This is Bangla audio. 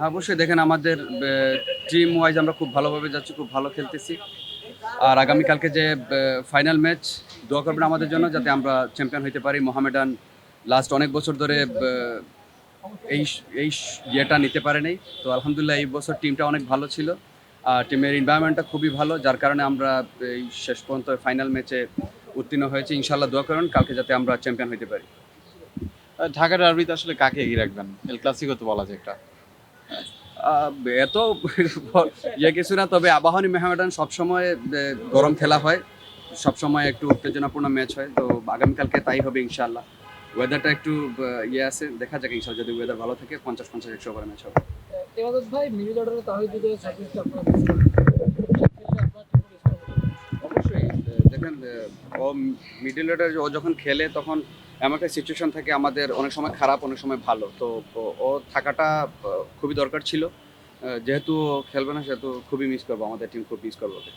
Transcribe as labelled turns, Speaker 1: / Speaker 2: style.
Speaker 1: হ্যাঁ, অবশ্যই দেখেন আমাদের টিম ওয়াইজ আমরা খুব ভালোভাবে যাচ্ছি, খুব ভালো খেলতেছি। আর আগামীকালকে যে ফাইনাল ম্যাচ, দোয়া করবেন আমাদের জন্য যাতে আমরা চ্যাম্পিয়ন হইতে পারি। মোহামেডান লাস্ট অনেক বছর ধরে এই এই ইয়েটা নিতে পারে নাই। তো আলহামদুলিল্লাহ এই বছর টিমটা অনেক ভালো ছিল। টিমের এনভায়রনমেন্টটা খুবই ভালো, যার কারণে আমরা এই শেষ পর্যন্ত ফাইনাল ম্যাচে উত্তীর্ণ হয়েছি। ইনশাল্লাহ দোয়া করুন কালকে যাতে আমরা চ্যাম্পিয়ন হইতে পারি।
Speaker 2: ঢাকা ডার্বিতে আসলে কাকে এগিয়ে রাখবেন? এল ক্লাসিকো তো বলা যায় একটা।
Speaker 1: আহ, এত ইয়ে কিছু না, তবে আবাহনী মেহামেডান সবসময় গরম খেলা হয়, সবসময় একটু উত্তেজনাপূর্ণ ম্যাচ হয়। তো আগামীকালকে তাই হবে ইনশাল্লাহ। ওয়েদারটা একটু ইয়ে আছে, দেখা যাক ইনশাল্লাহ যদি ওয়েদার ভালো থাকে 50-50 100 ওভার ম্যাচ হবে।
Speaker 3: এবাদত ভাই মিডল অর্ডারে তাহিদ হৃদয়ের সার্ভিসটা আপনারা মিস করেন। খেললে আপনার কি করে ইচ্ছা হতো?
Speaker 1: অবশ্যই দেখেন ও মিডল অর্ডার ও যখন খেলে তখন এমন একটা সিচুয়েশন থাকে, আমাদের অনেক সময় খারাপ অনেক সময় ভালো। তো ও থাকাটা খুবই দরকার ছিল। যেহেতু ও খেলবে না সেহেতু খুবই মিস করবো, আমাদের টিম খুব মিস করবো ওকে।